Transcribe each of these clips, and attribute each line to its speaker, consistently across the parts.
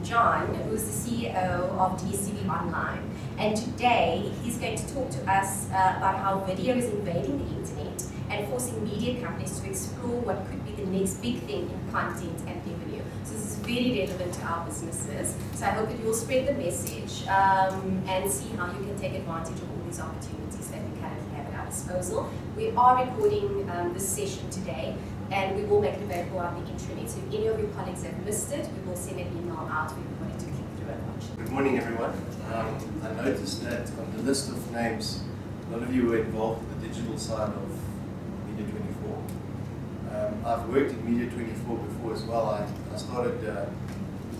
Speaker 1: John, who's the CEO of DStv Online. And today he's going to talk to us about how video is invading the internet and forcing media companies to explore what could be the next big thing in content and revenue. So this is very relevant to our businesses. So I hope that you'll spread the message and see how you can take advantage of all these opportunities that we currently have at our disposal. We are recording this session today, and we will make it available on the intranet. So if any of your colleagues have missed it, we will send an email out for everybody to click through and watch.
Speaker 2: Good morning, everyone. I noticed that on the list of names, a lot of you were involved in the digital side of Media 24. I've worked in Media 24 before as well. I started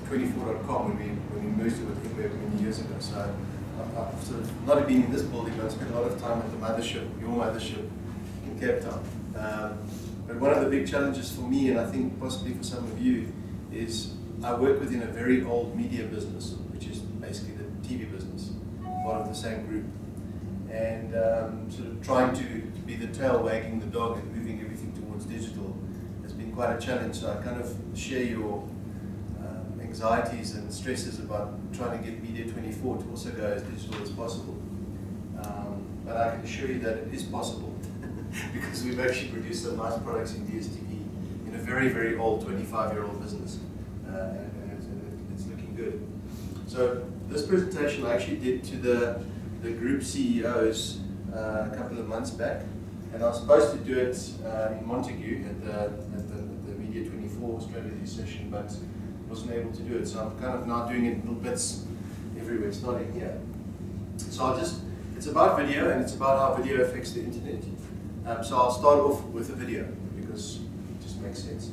Speaker 2: 24.com when we merged it with invading many years ago. So I've sort of not been in this building, but I spent a lot of time at the mothership, your mothership, in Cape Town. But one of the big challenges for me, and I think possibly for some of you, is I work within a very old media business, which is basically the TV business, part of the same group. And sort of trying to be the tail wagging the dog and moving everything towards digital has been quite a challenge. So I kind of share your anxieties and stresses about trying to get Media 24 to also go as digital as possible. But I can assure you that it is possible. Because we've actually produced some nice products in DStv in a very, very old 25-year-old business. And it's looking good. So this presentation I actually did to the group CEOs a couple of months back. And I was supposed to do it in Montague at the Media 24 strategy session, but wasn't able to do it. So I'm kind of now doing it in little bits everywhere, starting here. So it's about video, and it's about how video affects the internet. So I'll start off with a video because it just makes sense.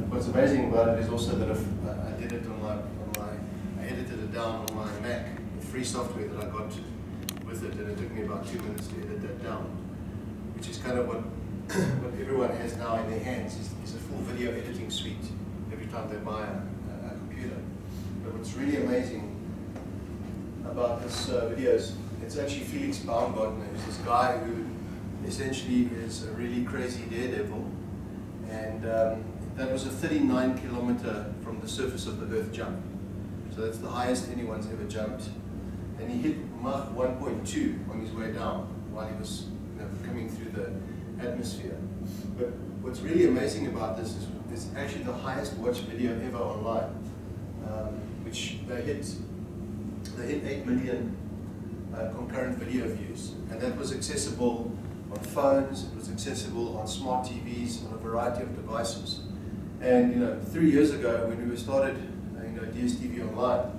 Speaker 2: What's amazing about it is also that I did it I edited it down on my Mac with free software that I got with it, and it took me about 2 minutes to edit that down, which is kind of what everyone has now in their hands is a full video editing suite every time they buy a computer. But what's really amazing about this video is it's actually Felix Baumgartner, who's this guy who essentially is a really crazy daredevil, and that was a 39-kilometer from the surface of the Earth jump. So that's the highest anyone's ever jumped. And he hit Mach 1.2 on his way down while he was coming through the atmosphere. But what's really amazing about this is it's actually the highest watched video ever online, which they hit 8 million concurrent video views. And that was accessible on phones, it was accessible on smart TVs, on a variety of devices. And 3 years ago, when we started, DStv Online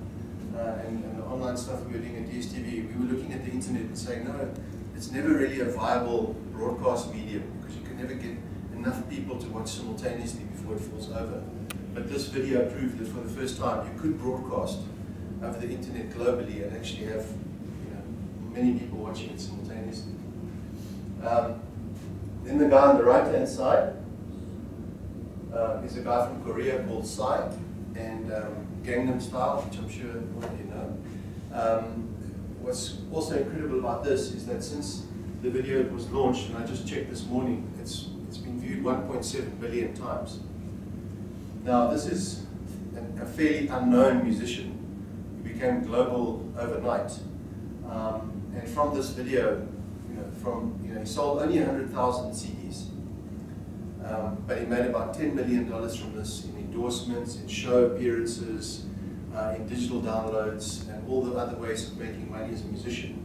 Speaker 2: and the online stuff we were doing at DStv, we were looking at the internet and saying, no, it's never really a viable broadcast medium because you can never get enough people to watch simultaneously before it falls over. But this video proved that for the first time, you could broadcast over the internet globally and actually have many people watching it simultaneously. Then the guy on the right-hand side is a guy from Korea called Psy, and Gangnam Style, which I'm sure all of you know. What's also incredible about this is that since the video was launched, and I just checked this morning, it's been viewed 1.7 billion times. Now this is a fairly unknown musician who became global overnight, and from this video, he sold only 100,000 CDs, but he made about $10 million from this in endorsements, in show appearances, in digital downloads, and all the other ways of making money as a musician.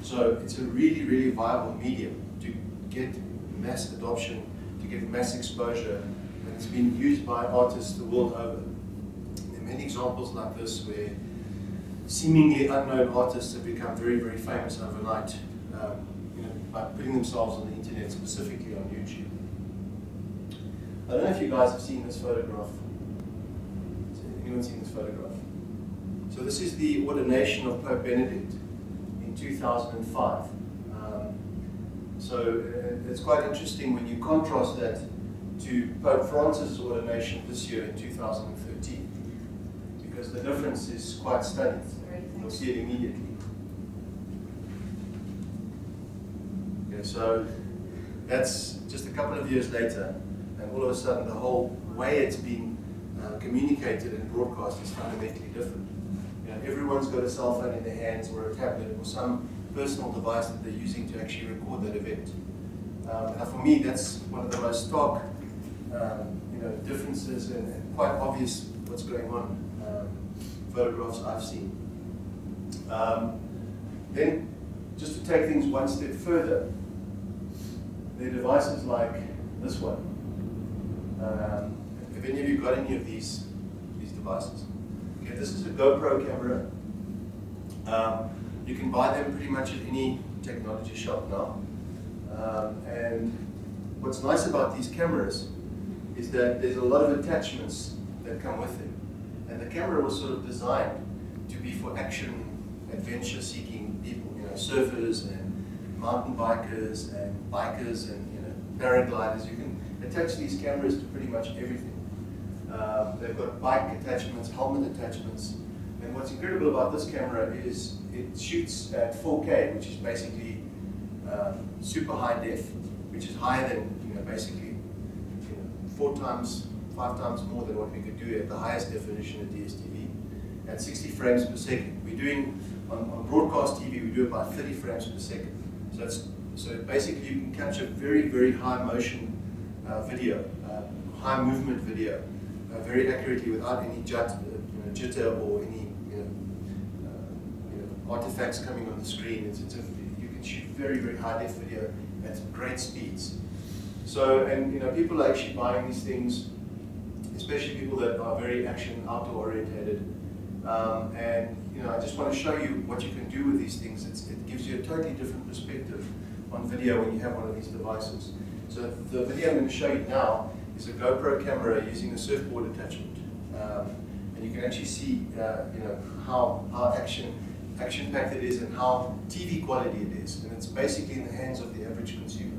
Speaker 2: So it's a really, really viable medium to get mass adoption, to get mass exposure, and it's been used by artists the world over. There are many examples like this where seemingly unknown artists have become very, very famous overnight, by putting themselves on the internet, specifically on YouTube. I don't know if you guys have seen this photograph. Has anyone seen this photograph? So this is the ordination of Pope Benedict in 2005. So it's quite interesting when you contrast that to Pope Francis' ordination this year in 2013, because the difference is quite stunning. You'll see it immediately. Okay, so that's just a couple of years later, and all of a sudden the whole way it's being communicated and broadcast is fundamentally different. Everyone's got a cell phone in their hands, or a tablet, or some personal device that they're using to actually record that event. Now for me, that's one of the most stark differences and quite obvious what's going on photographs I've seen. Then, just to take things one step further, there are devices like this one. Have any of you got any of these devices? Okay, this is a GoPro camera. You can buy them pretty much at any technology shop now. And what's nice about these cameras is that there's a lot of attachments that come with them. And the camera was sort of designed to be for action, adventure-seeking people, surfers and mountain bikers and bikers and paragliders. You can attach these cameras to pretty much everything. They've got bike attachments, helmet attachments, and what's incredible about this camera is it shoots at 4K, which is basically super high def, which is higher than basically 4 times, 5 times more than what we could do at the highest definition at DStv, at 60 frames per second. We're doing on broadcast TV, we do about 30 frames per second. So basically you can capture very, very high motion video, high movement video, very accurately without any jitter or any artifacts coming on the screen. You can shoot very, very high def video at great speeds. So, and people are actually buying these things, especially people that are very action outdoor oriented. And I just want to show you what you can do with these things. It gives you a totally different perspective on video when you have one of these devices. So the video I'm going to show you now is a GoPro camera using a surfboard attachment, and you can actually see how action-packed it is and how TV quality it is, and it's basically in the hands of the average consumer.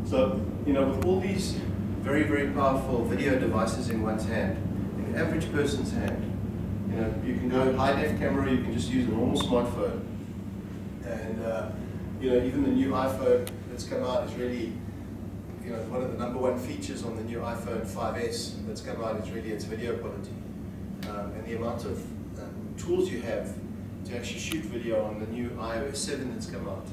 Speaker 2: So, with all these very, very powerful video devices in one's hand, in the average person's hand, you can go high-def camera, you can just use a normal smartphone. And, even the new iPhone that's come out is really, one of the #1 features on the new iPhone 5S that's come out is really its video quality. And the amount of tools you have to actually shoot video on the new iOS 7 that's come out.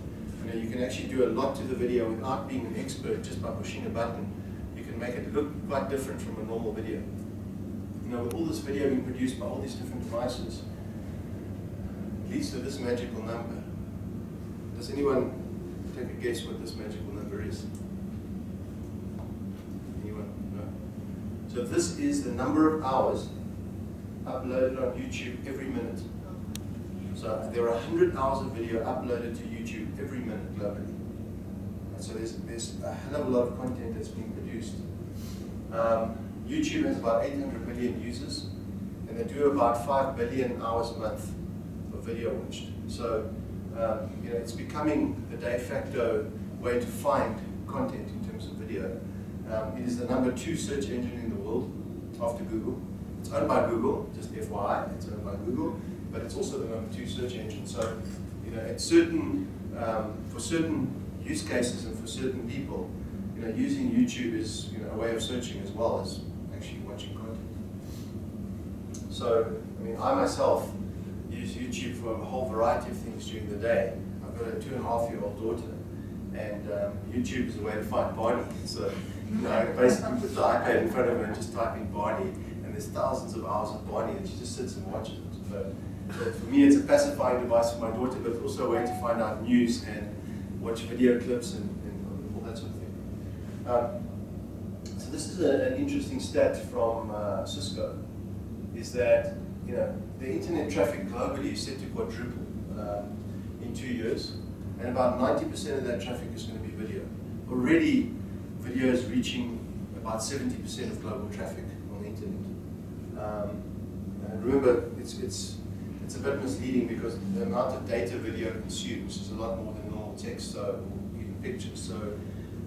Speaker 2: You can actually do a lot to the video without being an expert, just by pushing a button. You can make it look quite different from a normal video. With all this video being produced by all these different devices, it leads to this magical number. Does anyone take a guess what this magical number is? Anyone? No? So this is the number of hours uploaded on YouTube every minute. So there are 100 hours of video uploaded to YouTube every minute globally. And so there's a hell of a lot of content that's being produced. YouTube has about 800 million users, and they do about 5 billion hours a month of video watched. So it's becoming the de facto way to find content in terms of video. It is the #2 search engine in the world after Google. It's owned by Google, just FYI, it's owned by Google. but it's also the #2 search engine. So, you know, at certain, for certain use cases and for certain people, you know, using YouTube is, you know, a way of searching as well as actually watching content. So, I mean, I myself use YouTube for a whole variety of things during the day. I've got a 2.5-year-old daughter, and YouTube is a way to find Barney. So, you know, I basically put the iPad in front of her and just type in Barney, and there's thousands of hours of Barney, and she just sits and watches it. But for me, it's a pacifying device for my daughter, but it's also a way to find out news and watch video clips and all that sort of thing. So this is an interesting stat from Cisco, is that, you know, the internet traffic globally is set to quadruple in 2 years, and about 90% of that traffic is going to be video. Already, video is reaching about 70% of global traffic on the internet. And remember, it's a bit misleading because the amount of data video consumes is a lot more than normal text, so even pictures. So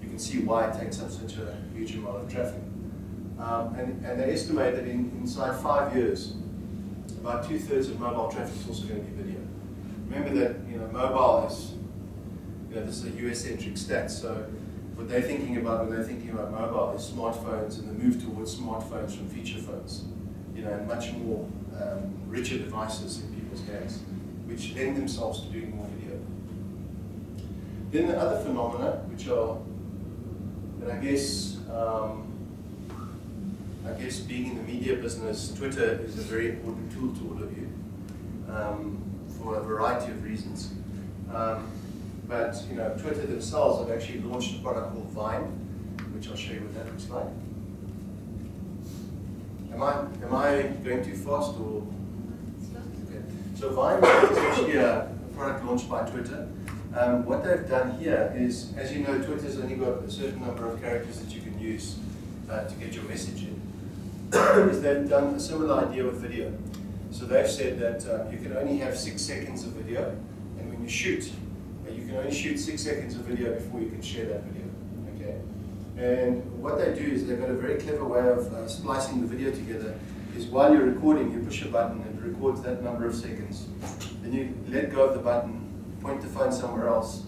Speaker 2: you can see why it takes up such a huge amount of traffic. And they estimate that inside 5 years, about 2/3 of mobile traffic is also going to be video. Remember that, you know, mobile is, you know, this is a US-centric stat. So what they're thinking about when they're thinking about mobile is smartphones and the move towards smartphones from feature phones, you know, and much more richer devices in people's hands, which lend themselves to doing more video. Then the other phenomena, which are, and I guess being in the media business, Twitter is a very important tool to all of you for a variety of reasons. But you know, Twitter themselves have actually launched a product called Vine, which I'll show you what that looks like. Am I going too fast or? Okay. So Vine is actually a product launched by Twitter. What they've done here is, as you know, Twitter's only got a certain number of characters that you can use to get your message in. Is they've done a similar idea with video. So they've said that you can only have 6 seconds of video, and when you shoot, you can only shoot 6 seconds of video before you can share that video. Okay. And what they do is they've got a very clever way of splicing the video together. Is while you're recording, you push a button and it records that number of seconds. Then you let go of the button, point the phone somewhere else,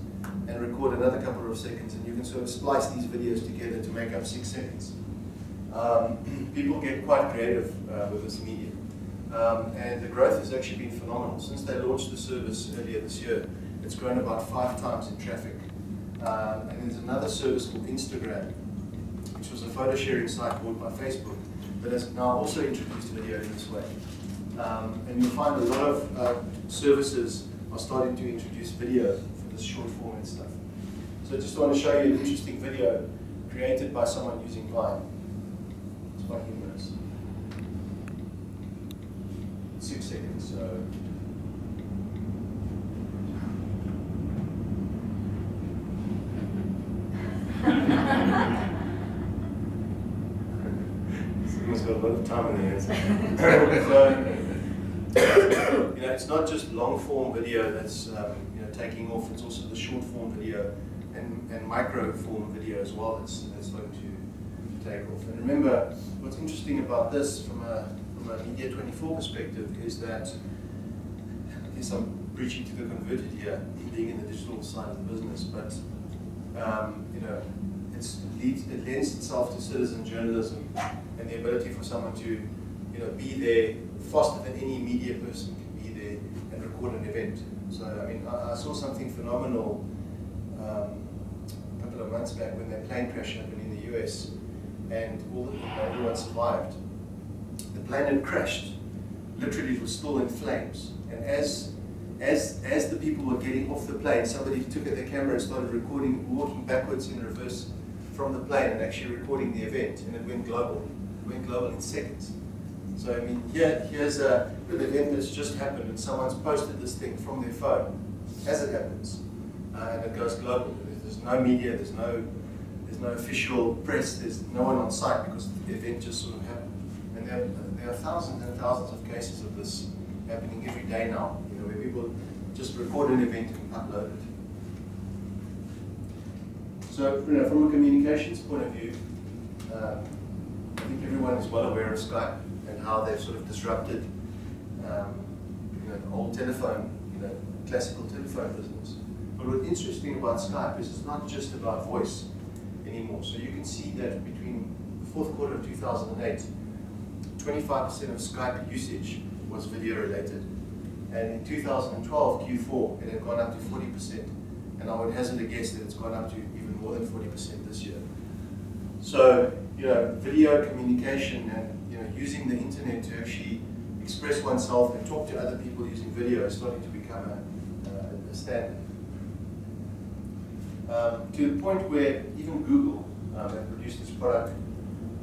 Speaker 2: and record another couple of seconds, and you can sort of splice these videos together to make up 6 seconds. People get quite creative with this medium. And the growth has actually been phenomenal. Since they launched the service earlier this year, it's grown about 5 times in traffic. And there's another service called Instagram, which was a photo sharing site bought by Facebook, that has now also introduced video in this way. And you'll find a lot of services are starting to introduce video for this short format stuff. So I just want to show you an interesting video created by someone using Vine. It's quite humorous. 6 seconds, so. Someone's got a lot of time on their hands. So, you know, it's not just long form video that's you know, taking off, it's also the short form video and micro form video as well that's starting to take off. And remember, what's interesting about this from a Media 24 perspective is that, I guess I'm preaching to the converted here, being in the digital side of the business, but you know, it lends itself to citizen journalism and the ability for someone to, you know, be there faster than any media person can be there and record an event. So I mean, I saw something phenomenal a couple of months back when that plane crash happened in the US, and everyone survived. The plane had crashed. Literally, it was still in flames. And as the people were getting off the plane, somebody took out their camera and started recording, walking backwards in reverse from the plane and actually recording the event, and it went global. It went global in seconds. So I mean, here's an event that's just happened, and someone's posted this thing from their phone as it happens, and it goes global. There's no media, there's no official press, there's no one on site because the event just sort of happened. And there are thousands and thousands of cases of this happening every day now, you know, where people just record an event and upload it. So, you know, from a communications point of view, I think everyone is well aware of Skype and how they've sort of disrupted, you know, old telephone, classical telephone business. But what's interesting about Skype is it's not just about voice anymore. So you can see that between the fourth quarter of 2008, 25% of Skype usage was video related. And in 2012, Q4, it had gone up to 40%. And I would hazard a guess that it's gone up to even more than 40% this year. So, video communication and using the internet to actually express oneself and talk to other people using video is starting to become a standard. To the point where even Google have produced this product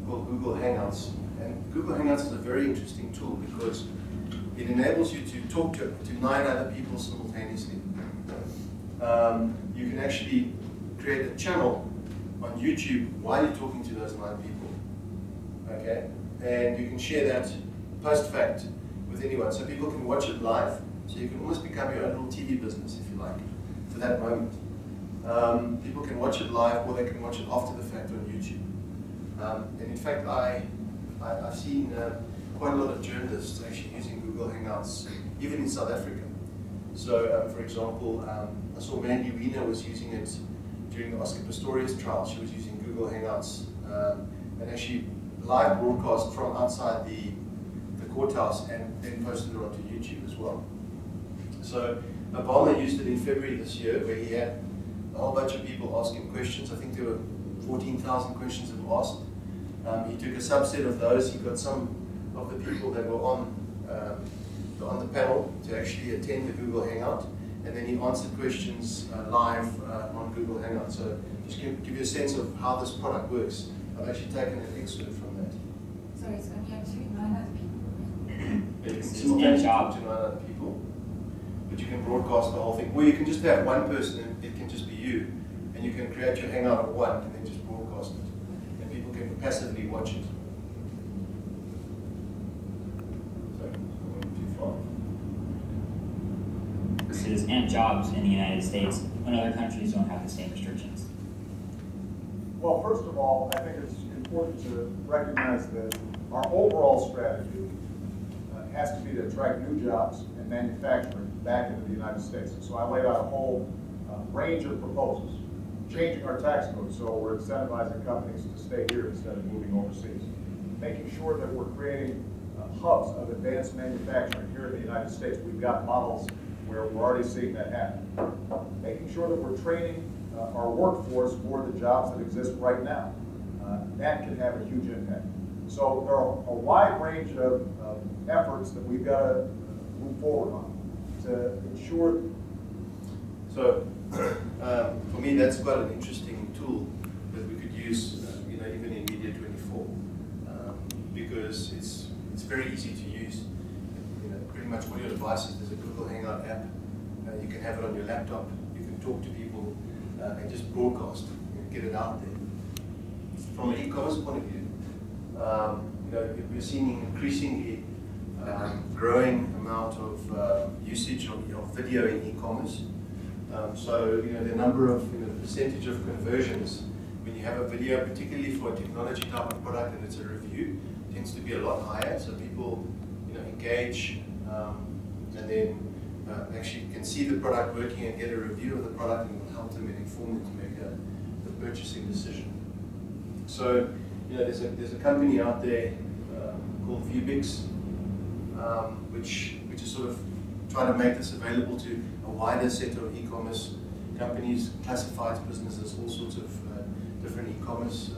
Speaker 2: called Google Hangouts. And Google Hangouts is a very interesting tool because it enables you to talk to 9 other people simultaneously. You can actually create a channel on YouTube while you're talking to those 9 people. Okay? And you can share that post-fact with anyone. So people can watch it live. So you can almost become your own little TV business, if you like, for that moment. People can watch it live, or they can watch it after the fact on YouTube. And in fact, I've seen quite a lot of journalists actually using Google Hangouts, even in South Africa. So, for example, I saw Mandy Wiener was using it during the Oscar Pistorius trial. She was using Google Hangouts and actually live broadcast from outside the courthouse and then posted it onto YouTube as well. So Obama used it in February this year, where he had a whole bunch of people asking questions. I think there were 14,000 questions that were asked. He took a subset of those. He got some of the people that were on the panel to actually attend the Google Hangout, and then he answered questions live on Google Hangout. So just give you a sense of how this product works. I've actually taken an excerpt from that.
Speaker 3: Sorry, so you have to 9 other people.
Speaker 2: You can simultaneously talk to 9 other people, but you can broadcast the whole thing. Or you can just have one person, and it can just be you, and you can create your Hangout of one, and then just broadcast it, and people can passively watch it. Sorry, I went too far.
Speaker 4: And jobs in the United States when other countries don't have the same restrictions?
Speaker 5: Well, first of all, I think it's important to recognize that our overall strategy has to be to attract new jobs and manufacturing back into the United States. And so I laid out a whole range of proposals, changing our tax code so we're incentivizing companies to stay here instead of moving overseas, making sure that we're creating hubs of advanced manufacturing here in the United States. We've got models where we're already seeing that happen. Making sure that we're training our workforce for the jobs that exist right now. That can have a huge impact. So there are a wide range of efforts that we've got to move forward on to ensure.
Speaker 2: So for me, that's quite an interesting tool that we could use, even in Media 24, because it's very easy to use. Pretty much all your devices, there's a Google Hangout app. You can have it on your laptop. You can talk to people and just broadcast, get it out there. From an e-commerce point of view, we're seeing increasingly growing amount of usage of video in e-commerce. So the number of, the percentage of conversions when you have a video, particularly for a technology type of product and it's a review, tends to be a lot higher. So people, engage and then actually can see the product working and get a review of the product and will help them and inform them to make the purchasing decision. So, there's a company out there called Vubix, which is sort of trying to make this available to a wider set of e-commerce companies, classifieds, businesses, all sorts of different e-commerce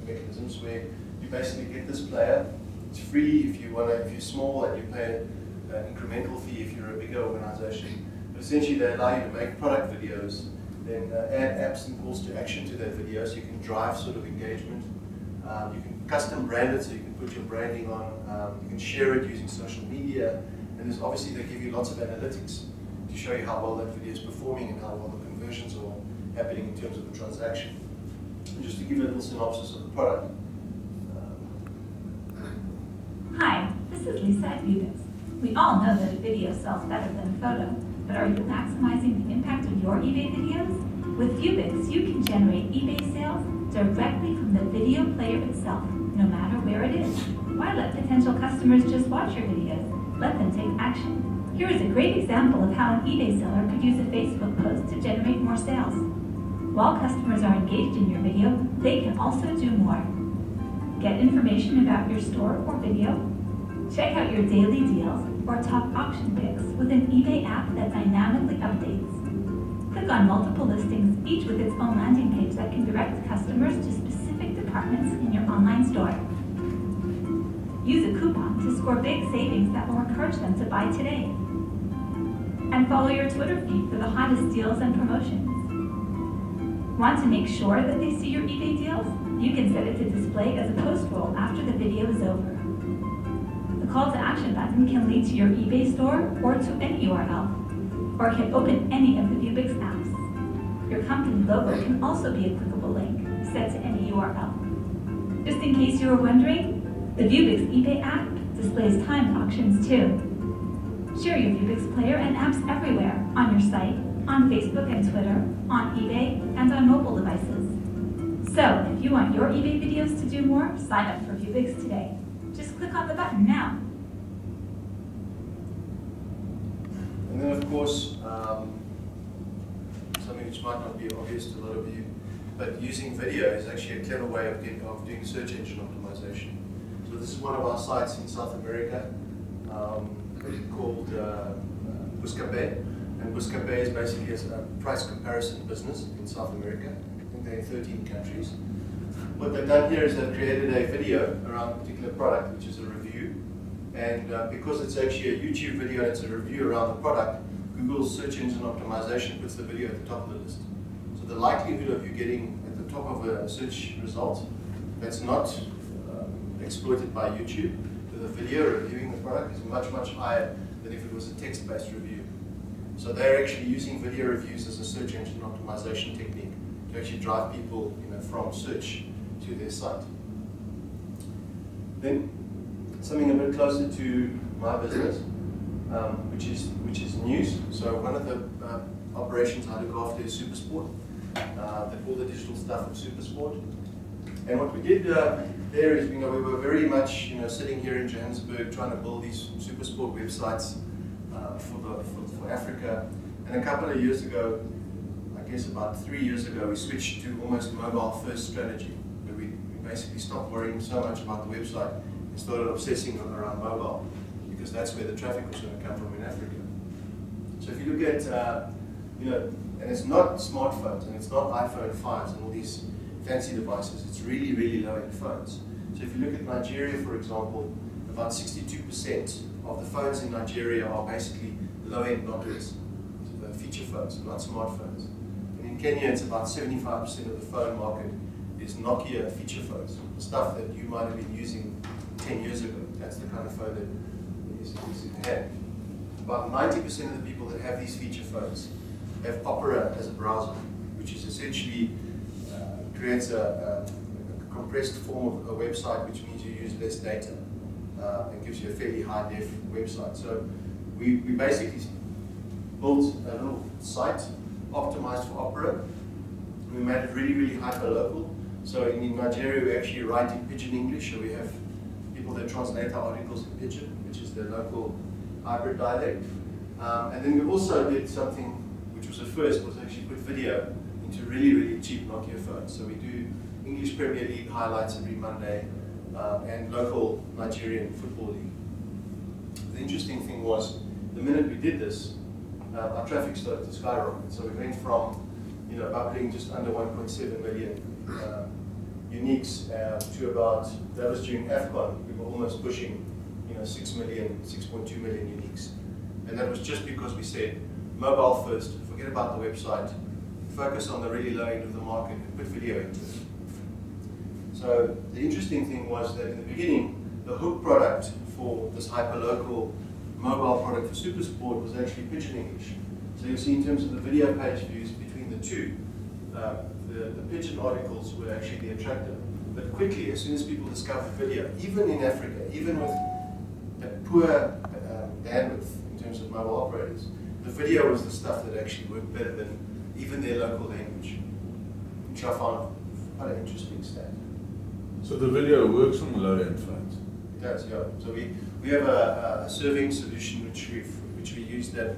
Speaker 2: mechanisms where you basically get this player. It's free if you're small, and you pay an incremental fee if you're a bigger organization. But essentially, they allow you to make product videos, then add apps and calls to action to that video, so you can drive sort of engagement. You can custom brand it, so you can put your branding on. You can share it using social media, and there's obviously they give you lots of analytics to show you how well that video is performing and how well the conversions are happening in terms of the transaction. And just to give you a little synopsis of the product.
Speaker 6: Hi, this is Lisa at Vubix. We all know that a video sells better than a photo, but are you maximizing the impact of your eBay videos? With Vubix, you can generate eBay sales directly from the video player itself, no matter where it is. Why let potential customers just watch your videos? Let them take action. Here is a great example of how an eBay seller could use a Facebook post to generate more sales. While customers are engaged in your video, they can also do more. Get information about your store or video, check out your daily deals, or top auction picks with an eBay app that dynamically updates. Click on multiple listings, each with its own landing page that can direct customers to specific departments in your online store. Use a coupon to score big savings that will encourage them to buy today. And follow your Twitter feed for the hottest deals and promotions. Want to make sure that they see your eBay deals? You can set it to display as a post roll after the video is over. The call to action button can lead to your eBay store or to any URL, or can open any of the ViewBix apps. Your company logo can also be a clickable link set to any URL. Just in case you were wondering, the ViewBix eBay app displays timed auctions too. Share your ViewBix player and apps everywhere, on your site, on Facebook and Twitter, on eBay, and on mobile devices. So, if you want your eBay videos to do more, sign up for ViewBix today. Just click on the button now.
Speaker 2: And then, of course, something which might not be obvious to a lot of you, but using video is actually a clever way of doing search engine optimization. So this is one of our sites in South America called Buscapé. And Buscapé is basically a price comparison business in South America. I think they're in 13 countries. What they've done here is they've created a video around a particular product, which is a review. And because it's actually a YouTube video and it's a review around the product, Google's search engine optimization puts the video at the top of the list. So the likelihood of you getting at the top of a search result that's not exploited by YouTube with a video reviewing the product is much, much higher than if it was a text-based review. So they're actually using video reviews as a search engine optimization technique to actually drive people, from search to their site. Then something a bit closer to my business, which is news. So one of the operations I look after is Supersport. They call the digital stuff of Supersport. And what we did there is, we were very much, sitting here in Johannesburg trying to build these Supersport websites for Africa. And a couple of years ago, I guess about 3 years ago, we switched to almost mobile-first strategy, where we basically stopped worrying so much about the website and started obsessing around mobile, because that's where the traffic was going to come from in Africa. So if you look at, and it's not smartphones, and it's not iPhone 5s and all these fancy devices, it's really, really low-end phones. So if you look at Nigeria, for example, about 62% of the phones in Nigeria are basically low-end Nokias, feature phones, not smartphones. And in Kenya, it's about 75% of the phone market is Nokia feature phones, the stuff that you might have been using 10 years ago. That's the kind of phone that is in hand. About 90% of the people that have these feature phones have Opera as a browser, which is essentially creates a compressed form of a website, which means you use less data and gives you a fairly high-def website. So we basically built a little site optimized for Opera. We made it really, really hyper-local. So in Nigeria, we actually write in Pidgin English, so we have people that translate our articles in Pidgin, which is the local hybrid dialect. And then we also did something which was a first, was actually put video into really, really cheap Nokia phones. So we do English Premier League highlights every Monday and local Nigerian football league. The interesting thing was, the minute we did this, our traffic started to skyrocket. So we went from, bubbling just under 1.7 million uniques to about, that was during AFCON, we were almost pushing, 6 million, 6.2 million uniques. And that was just because we said, mobile first, forget about the website, focus on the really low end of the market and put video into it. So the interesting thing was that in the beginning, the hook product for this hyperlocal mobile product for Supersport was actually Pidgin English. So you'll see in terms of the video page views between the two, the Pidgin articles were actually the attractive. But quickly, as soon as people discovered video, even in Africa, even with a poor bandwidth in terms of mobile operators, the video was the stuff that actually worked better than even their local language, which I found quite an interesting stat.
Speaker 7: So the video works on the low-end phones?
Speaker 2: It does, yeah. So we have a serving solution which which we use that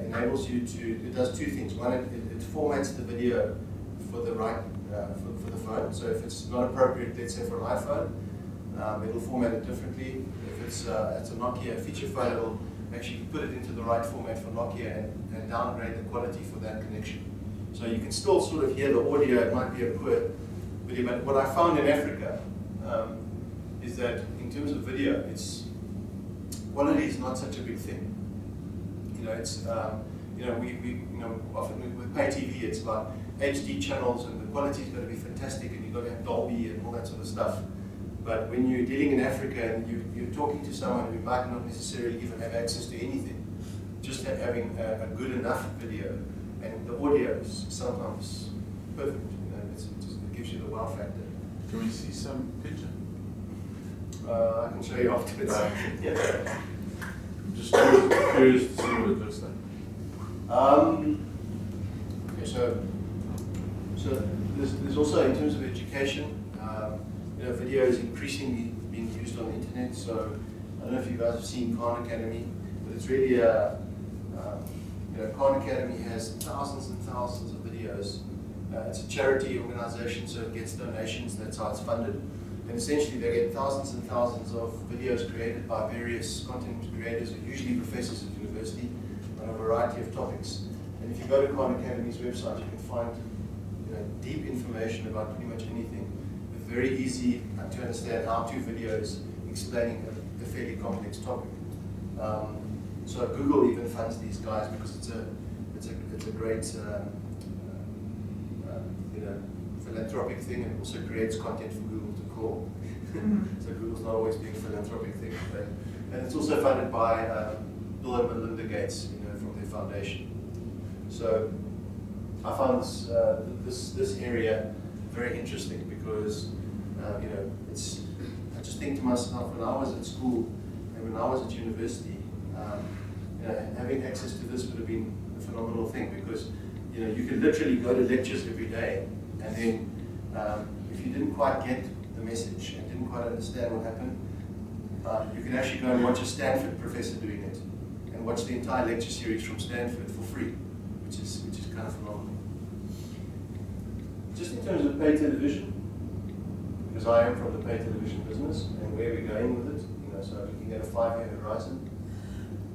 Speaker 2: enables you to, it does two things. One, it formats the video for the right, for the phone. So if it's not appropriate, let's say for an iPhone, it'll format it differently. If it's a Nokia feature phone, it'll actually put it into the right format for Nokia and downgrade the quality for that connection. So you can still sort of hear the audio, it might be a poor video, but what I found in Africa is that in terms of video, quality is not such a big thing. You know, it's often with pay TV, it's about HD channels and the quality is going to be fantastic, and you've got to have Dolby and all that sort of stuff. But when you're dealing in Africa and you're talking to someone who might not necessarily even have access to anything, just having a good enough video and the audio is sometimes perfect. You know, it gives you the wow factor.
Speaker 7: Can we see some picture?
Speaker 2: I can show you afterwards. Yeah.
Speaker 7: I'm just curious to see what it looks like.
Speaker 2: Okay, so there's also, in terms of education, you know, video is increasingly being used on the internet. So I don't know if you guys have seen Khan Academy, but it's really you know, Khan Academy has thousands and thousands of videos. It's a charity organization, so it gets donations. That's how it's funded. And essentially, they get thousands and thousands of videos created by various content creators, usually professors at university, on a variety of topics. And if you go to Khan Academy's website, you can find, you know, deep information about pretty much anything, with very easy to understand how-to videos explaining a fairly complex topic. So Google even funds these guys because it's a great you know, philanthropic thing, and it also creates content for Google to crawl. So Google's not always being a philanthropic thing, and it's also funded by Bill and Melinda Gates, you know, from their foundation. So I found this area very interesting because you know, I just think to myself, when I was at school and when I was at university, you know, having access to this would have been a phenomenal thing, because you know, you could literally go to lectures every day, and then if you didn't quite get the message and didn't quite understand what happened, you can actually go and watch a Stanford professor doing it, and watch the entire lecture series from Stanford for free, which is kind of phenomenal. Just in terms of pay television, because I am from the pay television business, and where we're going with it, you know, so looking at a 5-year horizon.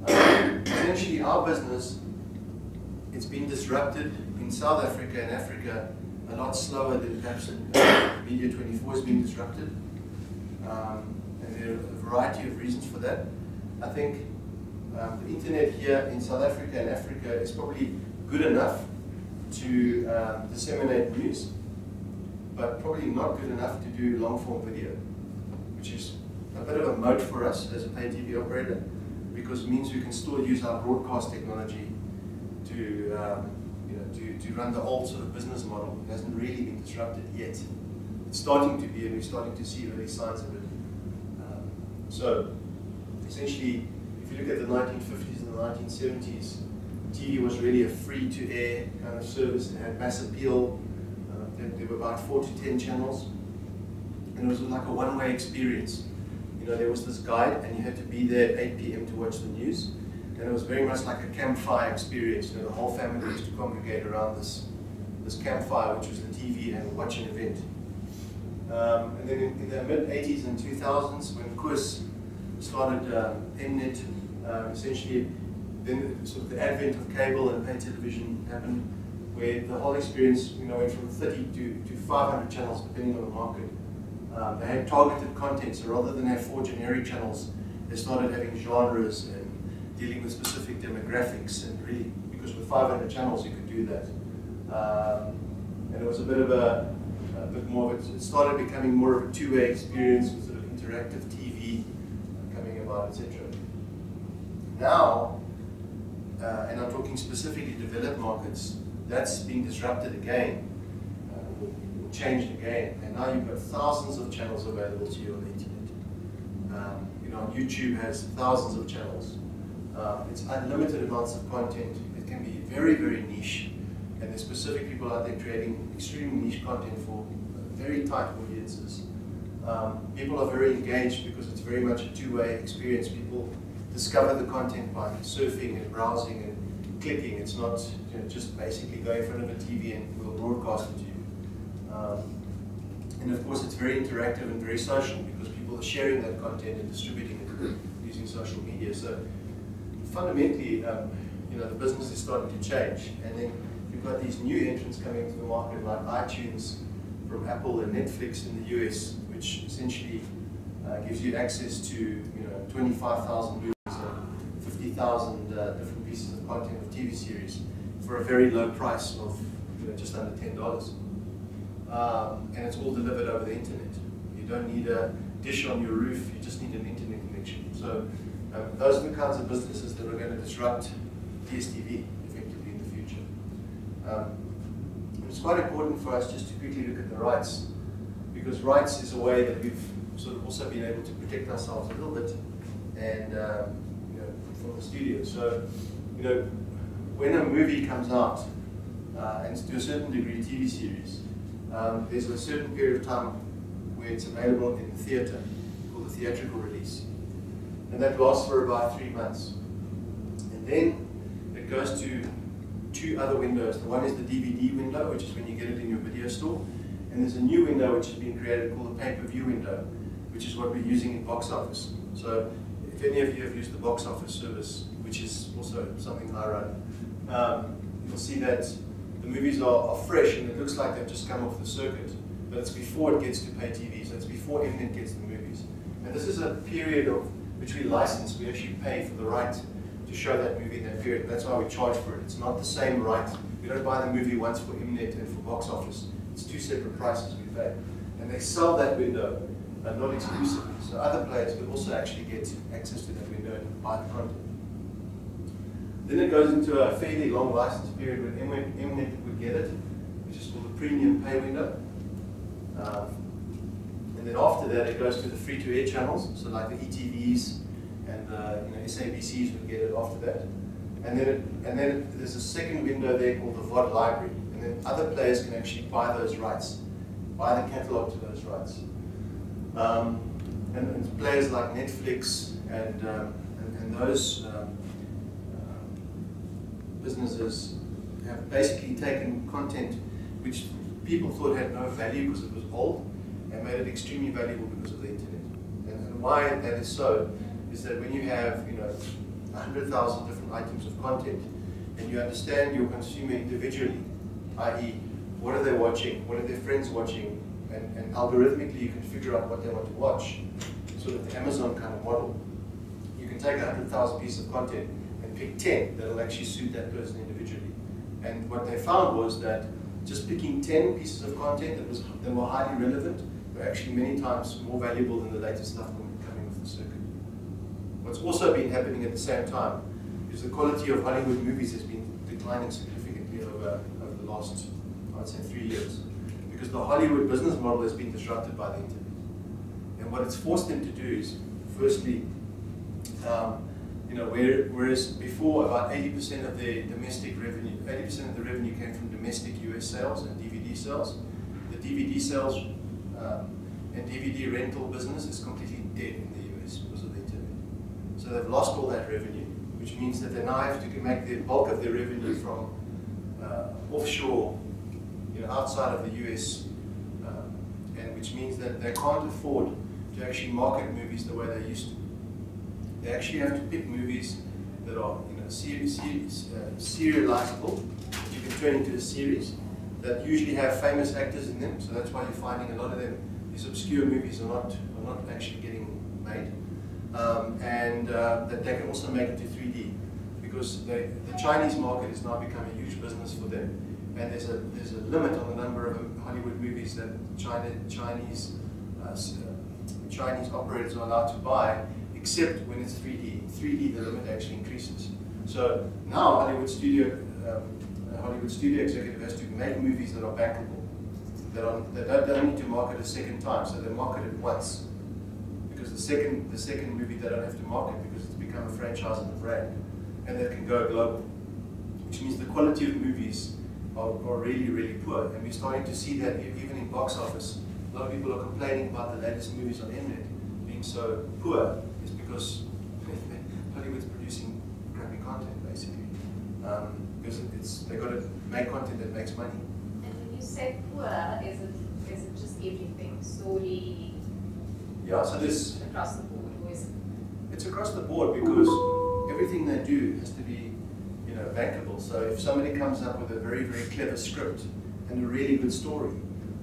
Speaker 2: Essentially, our business, it's been disrupted in South Africa and Africa a lot slower than perhaps Media 24 has been disrupted. And there are a variety of reasons for that. I think the internet here in South Africa and Africa is probably good enough to disseminate news, but probably not good enough to do long-form video, which is a bit of a moat for us as a pay TV operator, because it means we can still use our broadcast technology to, you know, to run the old sort of business model. It hasn't really been disrupted yet. It's starting to be, and we're starting to see early signs of it. So essentially, if you look at the 1950s and the 1970s, TV was really a free-to-air kind of service. It had mass appeal. There were about 4 to 10 channels, and it was like a one-way experience. You know, there was this guide, and you had to be there at 8 p.m. to watch the news, and it was very much like a campfire experience. You know, the whole family used to congregate around this campfire, which was the TV, and watch an event. And then in the mid-80s and 2000s, when Koos started Mnet, essentially, then sort of the advent of cable and pay television happened, where the whole experience, you know, went from 30 to 500 channels, depending on the market. They had targeted content, so rather than have 4 generic channels, they started having genres and dealing with specific demographics, and really, because with 500 channels you could do that. And it was a bit of bit more of it started becoming more of a two-way experience with sort of interactive TV coming about, etc. Now, and I'm talking specifically developed markets, that's being disrupted again, changed again, and now you've got thousands of channels available to you on the internet. You know, YouTube has thousands of channels. It's unlimited amounts of content. It can be very, very niche, and there's specific people out there creating extremely niche content for very tight audiences. People are very engaged because it's very much a two-way experience. People discover the content by surfing and browsing and clicking. It's not just basically go in front of a TV and we'll broadcast it to you. And of course, it's very interactive and very social because people are sharing that content and distributing it using social media. So fundamentally, the business is starting to change. And then you've got these new entrants coming into the market like iTunes from Apple and Netflix in the US, which essentially gives you access to 25,000 movies and 50,000 different pieces of content of TV series for a very low price of just under $10. And it's all delivered over the internet. You don't need a dish on your roof, you just need an internet connection. So those are the kinds of businesses that are going to disrupt DStv effectively in the future. It's quite important for us just to quickly look at the rights, because rights is a way that we've sort of also been able to protect ourselves a little bit and from the studio. So when a movie comes out, and to a certain degree TV series, there's a certain period of time where it's available in the theatre, called the theatrical release. And that lasts for about 3 months. And then it goes to 2 other windows. The one is the DVD window, which is when you get it in your video store. And there's a new window which has been created called the pay-per-view window, which is what we're using in box office. So if any of you have used the box office service, which is also something I run, you'll see that the movies are fresh and it looks like they've just come off the circuit, but it's before it gets to pay TV, so it's before Mnet gets the movies. And this is a period of which we license, we actually pay for the right to show that movie in that period. That's why we charge for it. It's not the same right. We don't buy the movie once for Mnet and for box office. It's 2 separate prices we pay. And they sell that window, not exclusively. So other players will also actually get access to that window and buy the content. Then it goes into a fairly long license period when Mnet would get it, which is called the premium pay window. And then after that, it goes to the free-to-air channels, so like the ETVs and the SABCs would get it after that. And then there's a second window there called the VOD library, and then other players can actually buy those rights, buy the catalog to those rights. And players like Netflix and those businesses have basically taken content which people thought had no value because it was old and made it extremely valuable because of the internet. And why that is so is that when you have 100,000 different items of content and you understand your consumer individually, i.e. what are they watching, what are their friends watching, and algorithmically you can figure out what they want to watch, sort of the Amazon kind of model. You can take 100,000 pieces of content and pick 10 that will actually suit that person individually. And what they found was that just picking 10 pieces of content that were highly relevant were actually many times more valuable than the latest stuff coming off the circuit. What's also been happening at the same time is the quality of Hollywood movies has been declining significantly over the last, I'd say, 3 years. Because the Hollywood business model has been disrupted by the internet. And what it's forced them to do is, firstly, whereas before about 80% of their domestic revenue, 80% of the revenue came from domestic US sales and DVD sales, the DVD sales and DVD rental business is completely dead in the US because of the internet. So they've lost all that revenue, which means that they now have to make the bulk of their revenue from offshore, outside of the US, and which means that they can't afford to actually market movies the way they used to. They actually have to pick movies that are serializable, that you can turn into a series, that usually have famous actors in them, so that's why you're finding a lot of them, these obscure movies are not actually getting made, and that they can also make it to 3D, because the Chinese market has now become a huge business for them, and there's a limit on the number of Hollywood movies that Chinese operators are allowed to buy, except when it's 3D. 3D, the limit actually increases. So now a Hollywood studio executive has to make movies that are backable, that don't need to market a second time. So they market it once, because the second movie they don't have to market because it's become a franchise and a brand, and that can go global. Which means the quality of movies are really, really poor, and we're starting to see that even in box office. A lot of people are complaining about the latest movies on Mnet being so poor. Is because Hollywood because they've got to make content that makes money.
Speaker 8: And when you say poor, is it just everything solely?
Speaker 2: Yeah, so this
Speaker 8: across the board, or is it?
Speaker 2: It's across the board because everything they do has to be, bankable. So if somebody comes up with a very, very clever script and a really good story,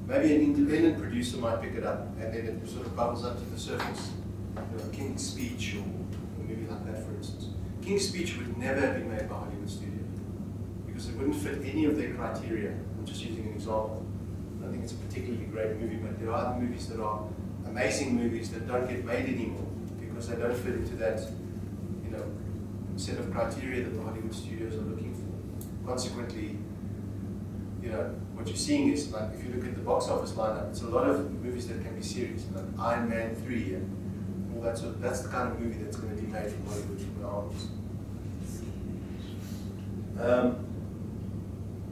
Speaker 2: maybe an independent producer might pick it up and then it sort of bubbles up to the surface. King's Speech or a movie like that, for instance. King's Speech would never have been made by Hollywood Studio because it wouldn't fit any of their criteria. I'm just using an example. I think it's a particularly great movie, but there are other movies that are amazing movies that don't get made anymore because they don't fit into that, set of criteria that the Hollywood studios are looking for. Consequently, what you're seeing is, like, if you look at the box office lineup, it's a lot of movies that can be series, like Iron Man 3 and all that sort of, that's the kind of movie that's going to be made from Hollywood from now on.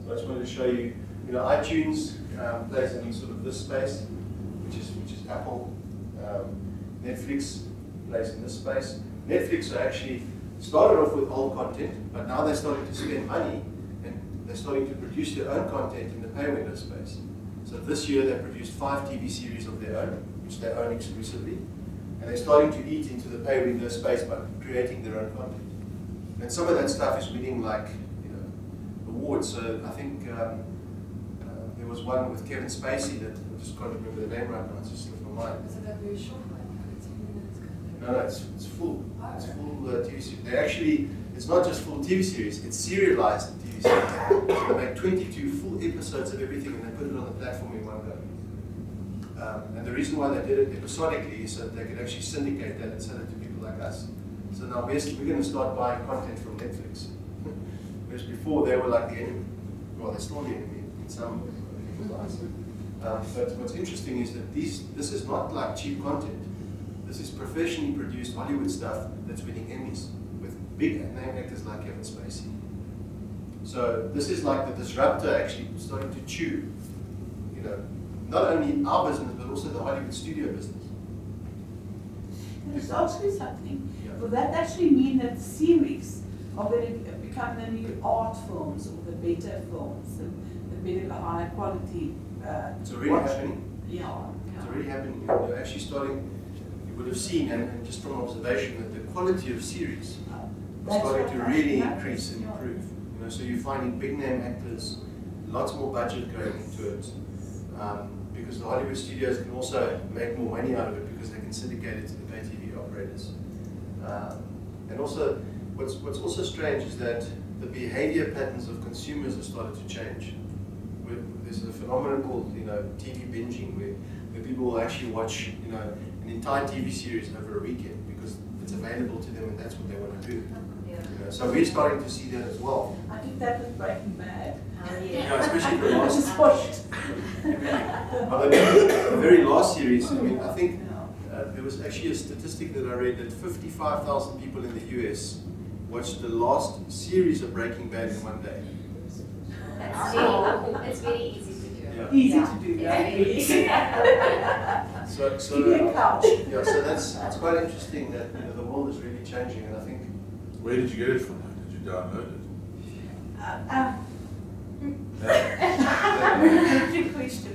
Speaker 2: So I just wanted to show you, iTunes plays in sort of this space, which is Apple. Netflix plays in this space. Netflix are actually started off with old content, but now they're starting to spend money and they're starting to produce their own content in the pay window space. So this year they produced 5 TV series of their own, which they own exclusively, and they're starting to eat into the pay window space by creating their own content. And some of that stuff is winning awards. So I think there was one with Kevin Spacey that I just can't remember the name right now. It's just slipped my mind.
Speaker 3: Is it that very short, like 15 minutes?
Speaker 2: No, it's full. It's full TV series. They actually, it's not just full TV series, it's serialized TV series. So they make 22 full episodes of everything and they put it on the platform in one go. And the reason why they did it episodically is so that they could actually syndicate that and sell it to people like us. So now basically we're going to start buying content from Netflix. Whereas before they were like the enemy. Well, they're still the enemy in some people's eyes. But what's interesting is that this is not like cheap content. This is professionally produced Hollywood stuff that's winning Emmys with big name actors like Kevin Spacey. So this is like the disruptor actually starting to chew, not only our business but also the Hollywood studio business.
Speaker 9: There's actually something.
Speaker 2: Yeah.
Speaker 9: Will that actually mean that series are going to become the new art films or the better films, the better, higher quality?
Speaker 2: It's already happening.
Speaker 9: Yeah.
Speaker 2: It's already happening. You're actually starting. You would have seen, and just from observation, that the quality of series is starting to really increase and improve. So you're finding big name actors, lots more budget going into it, because the Hollywood studios can also make more money out of it because they can syndicate it to the pay TV operators. And also, what's also strange is that the behavior patterns of consumers have started to change. There's a phenomenon called TV binging, where people will actually watch an entire TV series over a weekend because it's available to them and that's what they want to do. So we're starting to see that as well.
Speaker 9: I think that was Breaking Bad.
Speaker 2: Especially the
Speaker 9: I
Speaker 2: last.
Speaker 9: just watched.
Speaker 2: The very last series. I think there was actually a statistic that I read that 55,000 people in the US watched the last series of Breaking Bad in one day.
Speaker 8: It's very easy to do.
Speaker 2: Yeah.
Speaker 9: Easy to do,
Speaker 8: Yeah.
Speaker 2: So
Speaker 9: Give me a couch.
Speaker 2: Yeah, so that's quite interesting that the world is really changing, and I think.
Speaker 7: Where did you get it from? Did you download it?
Speaker 9: Good question.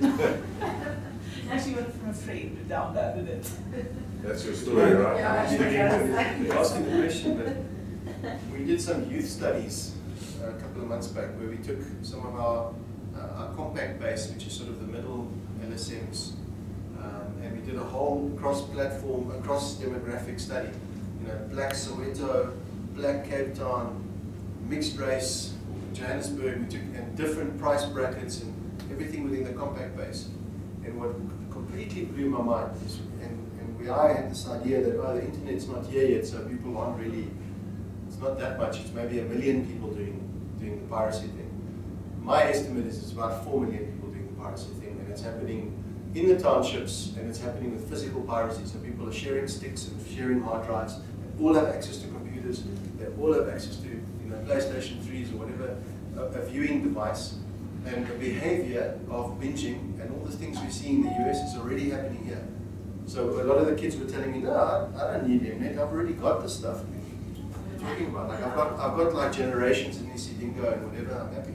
Speaker 9: Actually went from a friend who downloaded it.
Speaker 7: That's your story, right?
Speaker 2: You're asking the question, but we did some youth studies a couple of months back where we took some of our compact base, which is sort of the middle LSMs, and we did a whole cross-platform, cross-demographic study. Black Soweto, Black Cape Town, mixed race, Johannesburg, we took and different price brackets and everything within the compact base. And what completely blew my mind is, I had this idea that the internet's not here yet, so people aren't really, it's not that much, it's maybe 1 million people doing the piracy thing. My estimate is it's about 4 million people doing the piracy thing, and it's happening in the townships, and it's happening with physical piracy, so people are sharing sticks and sharing hard drives, and all have access to computers, they all have access to PlayStation 3s or whatever, a viewing device, and the behavior of binging and all the things we see in the US is already happening here. So a lot of the kids were telling me, no, I don't need internet, I've already got this stuff. talking about. Like I've got like generations in Dingo and whatever. I'm happy,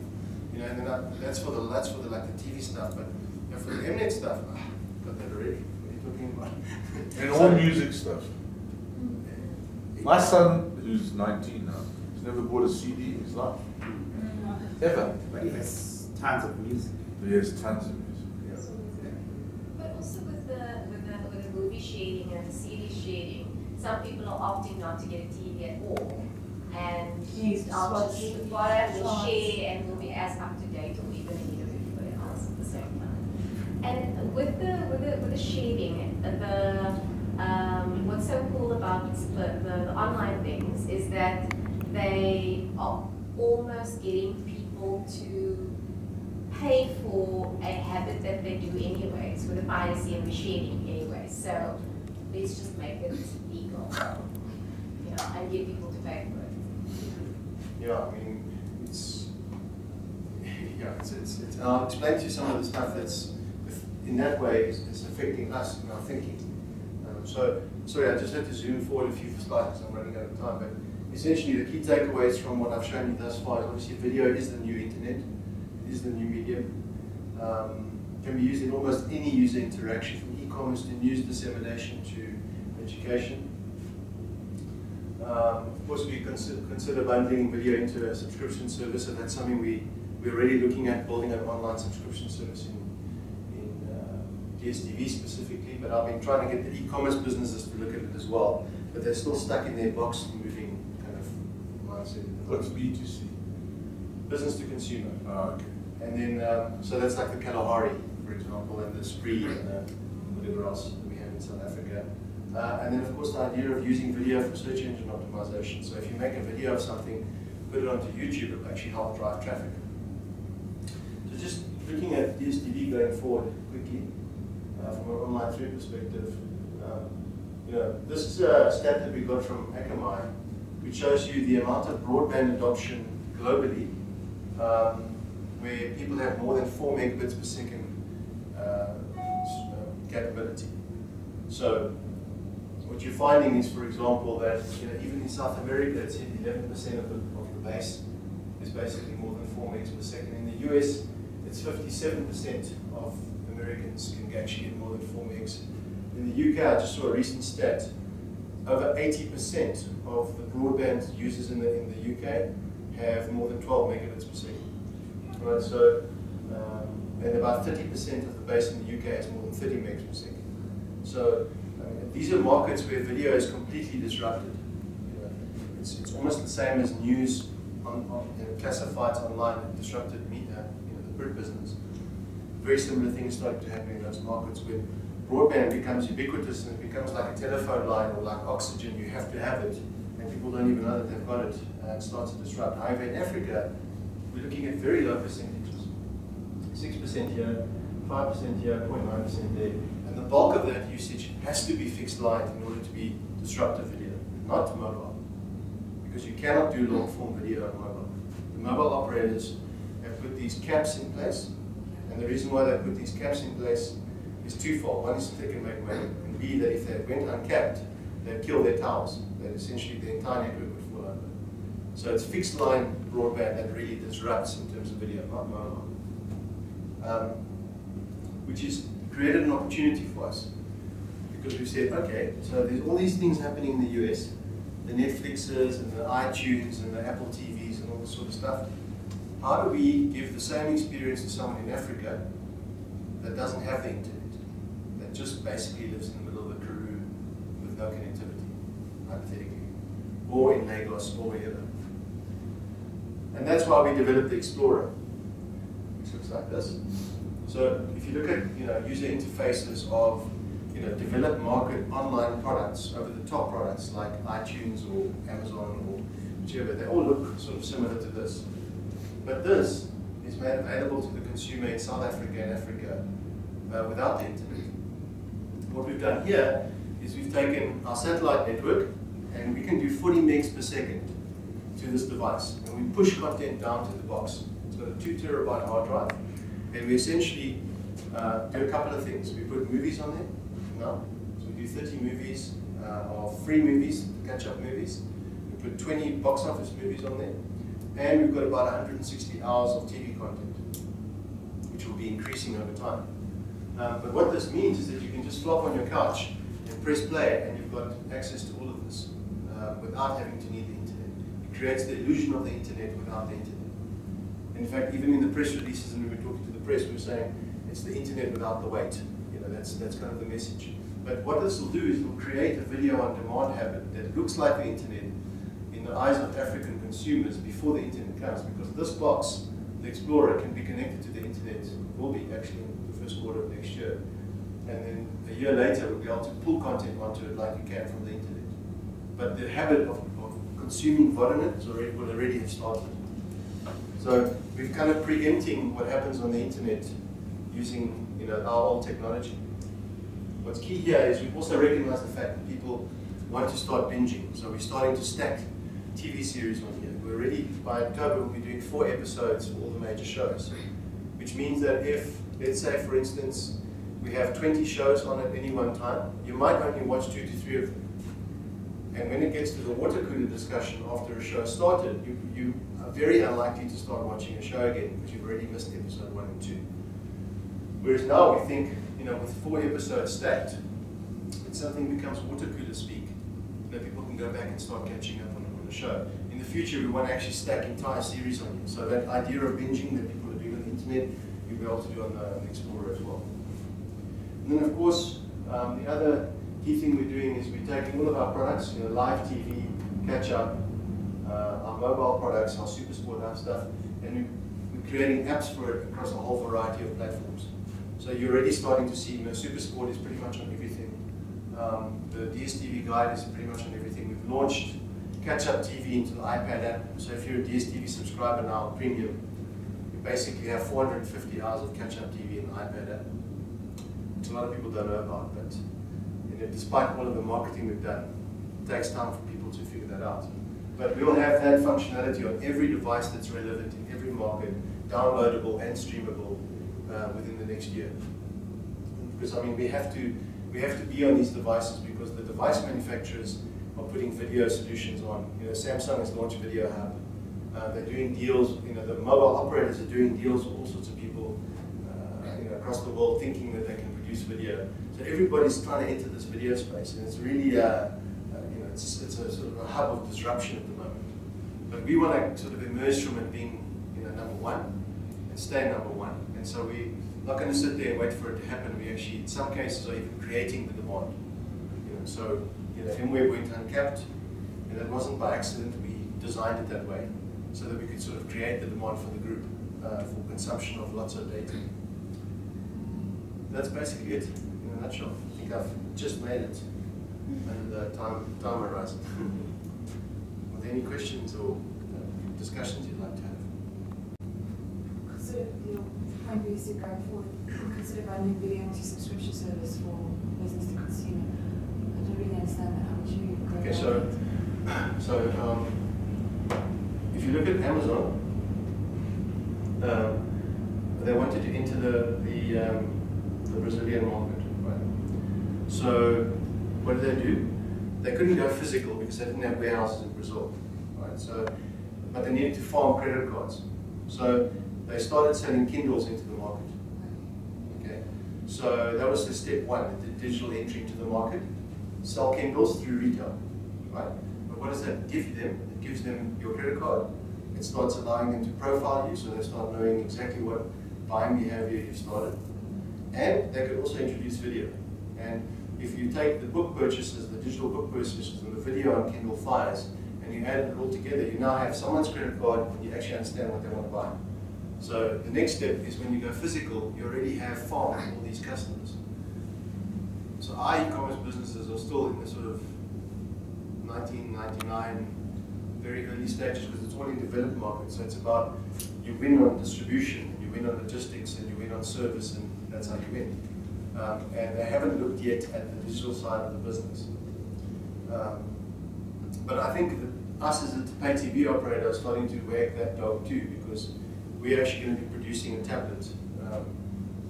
Speaker 2: you know. And then that's for the like the TV stuff. But you know, for the Mnet stuff, I've got that already. What are you talking about?
Speaker 7: And all music stuff. My son, who's 19 now, has never bought a CD in his life. Ever.
Speaker 10: But he has tons of music.
Speaker 7: He has tons of music.
Speaker 8: But also with the movie shading and the CD shading, some people are opting not to get a TV at all. And I'll just borrow and we'll share and we'll be as up to date or even need everybody else at the same time. And with the shading, what's so cool about the online things is that they are almost getting people to pay for a habit that they do anyways, with the piracy and the shading anyway. So let's just make it legal, you know, and get people to pay for it.
Speaker 2: Yeah, I mean, it's I'll explain to you some of the stuff that's in that way is affecting us in our thinking. So, sorry, I just had to zoom forward a few slides because I'm running out of time. But essentially, the key takeaways from what I've shown you thus far is obviously video is the new internet, it is the new medium. Can be used in almost any user interaction, from e-commerce to news dissemination to education. Of course, we consider bundling video into a subscription service, and that's something we're already looking at, building an online subscription service in DStv specifically, but I've been trying to get the e-commerce businesses to look at it as well, but they're still stuck in their box moving kind of mindset.
Speaker 7: What's B2C?
Speaker 2: Business to consumer.
Speaker 7: Oh, okay.
Speaker 2: And then, so that's like the Kalahari, for example, and the Spree and whatever else that we have in South Africa. And then, of course, the idea of using video for search engine optimization. So if you make a video of something, put it onto YouTube, it will actually help drive traffic. So just looking at DStv going forward quickly, from an online thread perspective, you know, this is a stat that we got from Akamai, which shows you the amount of broadband adoption globally, where people have more than 4 megabits per second capability. So what you're finding is, for example, that even in South America, it's 11% of the base is basically more than 4 megs per second. In the US, it's 57% of Americans can actually get more than 4 megs. In the UK, I just saw a recent stat. Over 80% of the broadband users in the UK have more than 12 megabits per second. Right, so, and about 30% of the base in the UK has more than 30 megs per second. So these are markets where video is completely disrupted. It's almost the same as news on classifieds online that disrupted media, the print business. Very similar things started to happen in those markets where broadband becomes ubiquitous and it becomes like a telephone line or like oxygen. You have to have it, and people don't even know that they've got it, and it starts to disrupt. However, in Africa, we're looking at very low percentages. 6% here, 5% here, 0.9% there. And the bulk of that usage has to be fixed line in order to be disruptive video, not mobile. Because you cannot do long form video on mobile. The mobile operators have put these caps in place, and the reason why they put these caps in place is twofold. One is that they can make money, and B, that if they went uncapped, they'd kill their towers. That essentially the entire network would fall over. So it's fixed line broadband that really disrupts in terms of video, not mobile. Which has created an opportunity for us. Because we've said, okay, so there's all these things happening in the US, the Netflixes and the iTunes and the Apple TVs and all this sort of stuff. How do we give the same experience to someone in Africa that doesn't have the internet, that just basically lives in the middle of the Karoo with no connectivity, hypothetically, or in Lagos or wherever? And that's why we developed the Explorer, which looks like this. So if you look at user interfaces of developed market online products, over the top products like iTunes or Amazon or whichever, they all look sort of similar to this. But this is made available to the consumer in South Africa and Africa without the internet. What we've done here is we've taken our satellite network and we can do 40 megs per second to this device. And we push content down to the box. It's got a 2 terabyte hard drive. And we essentially do a couple of things. We put movies on there now. So we do 30 movies of free movies, catch-up movies. We put 20 box office movies on there, and we've got about 160 hours of TV content, which will be increasing over time. But what this means is that you can just flop on your couch and press play, and you've got access to all of this without having to need the internet. It creates the illusion of the internet without the internet. In fact, even in the press releases, and we were talking to the press, we were saying it's the internet without the wait. You know, that's kind of the message. But what this will do is it will create a video on demand habit that looks like the internet in the eyes of African consumers before the internet comes, because this box, the Explorer, can be connected to the internet, will be actually in the first quarter of next year. And then a year later, we'll be able to pull content onto it like you can from the internet. But the habit of consuming VOD will already have started. So we're kind of preempting what happens on the internet using, you know, our old technology. What's key here is we also recognize the fact that people want to start binging. So we're starting to stack TV series on here. We're already, by October, we'll be doing 4 episodes for all the major shows. Which means that if, let's say for instance, we have 20 shows on at any one time, you might only watch 2 to 3 of them. And when it gets to the water cooler discussion after a show started, you are very unlikely to start watching a show again because you've already missed episode 1 and 2. Whereas now we think, you know, with 4 episodes stacked, when something becomes water cooler speak, you know, people can go back and start catching up on the show. In the future, we want to actually stack entire series on you. So that idea of binging that people are doing on the internet, you'll be able to do on the Explorer as well. And then, of course, the other key thing we're doing is we're taking all of our products, you know, live TV, catch up, our mobile products, our SuperSport Live stuff, and we're creating apps for it across a whole variety of platforms. So you're already starting to see, you know, SuperSport is pretty much on everything. The DStv guide is pretty much on everything. We've launched catch-up TV into the iPad app. So if you're a DStv subscriber now, premium, you basically have 450 hours of catch-up TV in the iPad app, which a lot of people don't know about. But you know, despite all of the marketing we've done, it takes time for people to figure that out. But we will have that functionality on every device that's relevant in every market, downloadable and streamable within the next year. Because I mean, we have to be on these devices because the device manufacturers are putting video solutions on. You know, Samsung has launched Video Hub. They're doing deals. You know, the mobile operators are doing deals with all sorts of people, you know, across the world, thinking that they can produce video. So everybody's trying to enter this video space, and it's really, you know, it's a sort of a hub of disruption at the moment. But we want to sort of emerge from it being, you know, number one and stay number one. And so we're not going to sit there and wait for it to happen. We actually, in some cases, are even creating the demand. You know, so you know, MWeb went uncapped, and that wasn't by accident. We designed it that way so that we could sort of create the demand for the group for consumption of lots of data. That's basically it in a nutshell. I think I've just made it under the time horizon. Are there any questions or discussions you'd like to have?
Speaker 3: Consider your point where you said going forward, consider bundling video into subscription service for business to consumer. I don't really understand that. How would you go
Speaker 2: Okay,
Speaker 3: about
Speaker 2: so if you look at Amazon, they wanted to enter the Brazilian market, right? So what did they do? They couldn't go physical because they didn't have warehouses in Brazil, right? So, but they needed to farm credit cards. So they started selling Kindles into the market. Okay, so that was the step one, the digital entry into the market. Sell Kindles through retail, right? But what does that give them? It gives them your credit card. It starts allowing them to profile you, so they start knowing exactly what buying behavior you've started. And they could also introduce video. And if you take the book purchases, the digital book purchases, and the video on Kindle Fires, and you add it all together, you now have someone's credit card, and you actually understand what they want to buy. So the next step is when you go physical, you already have farmed all these customers. So our e-commerce businesses are still in the sort of 1999, very early stages, because it's all in developed markets. So it's about you win on distribution, and you win on logistics, and you win on service, and that's how you win. And they haven't looked yet at the digital side of the business. But I think that us as a pay TV operator are starting to wag that dog too, because we're actually going to be producing a tablet,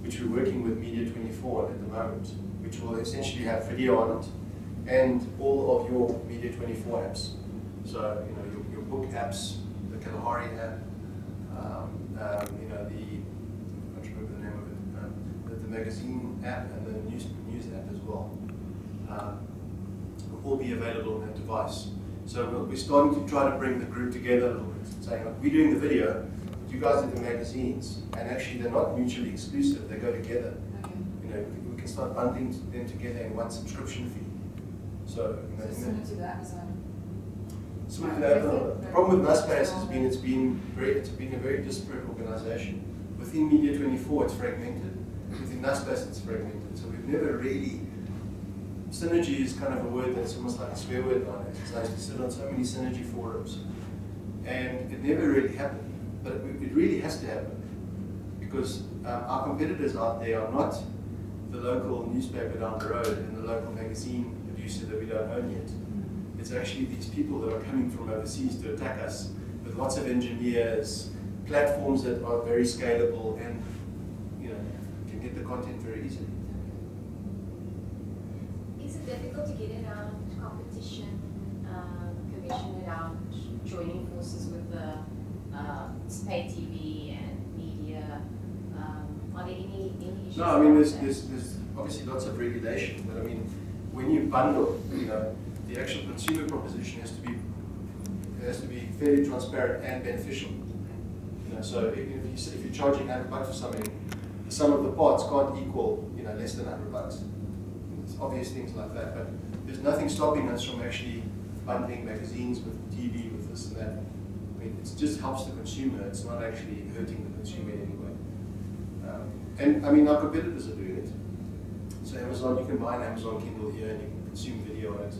Speaker 2: which we're working with Media24 at the moment, which will essentially have video on it and all of your Media24 apps. So, you know, your book apps, the Kalahari app, you know, I can't remember the name of it, the magazine app and the news app as well, will all be available on that device. So we're starting to try to bring the group together a little bit, saying, like, we're doing the video, but you guys do the magazines, and actually they're not mutually exclusive, they go together.
Speaker 3: Okay.
Speaker 2: You know, we can start bundling them together in one subscription fee. So, you know,
Speaker 3: So similar to the Amazon.
Speaker 2: so the problem with Nuspace has been it's been a very disparate organization. Within Media 24 it's fragmented. Within Nuspace it's fragmented. So we've never really, synergy is kind of a word that's almost like a swear word nowadays. Because I used to sit on so many synergy forums and it never really happened. But it really has to happen because our competitors out there are not the local newspaper down the road and the local magazine producer that we don't own yet. It's actually these people that are coming from overseas to attack us with lots of engineers, platforms that are very scalable and, you know, can get the content very easily.
Speaker 8: Is it difficult to get around competition, commission around joining forces with the pay TV and media? Are there any issues?
Speaker 2: No, I mean, there's obviously lots of regulation, but I mean, when you bundle, you know, the actual consumer proposition has to be fairly transparent and beneficial. You know, so if you're charging $100 for something, the sum of the parts can't equal, you know, less than $100. It's obvious things like that, but there's nothing stopping us from actually bundling magazines with TV, with this and that. I mean, it just helps the consumer. It's not actually hurting the consumer in any way. And I mean, our competitors are doing it. So Amazon, you can buy an Amazon Kindle here and you can consume video on it.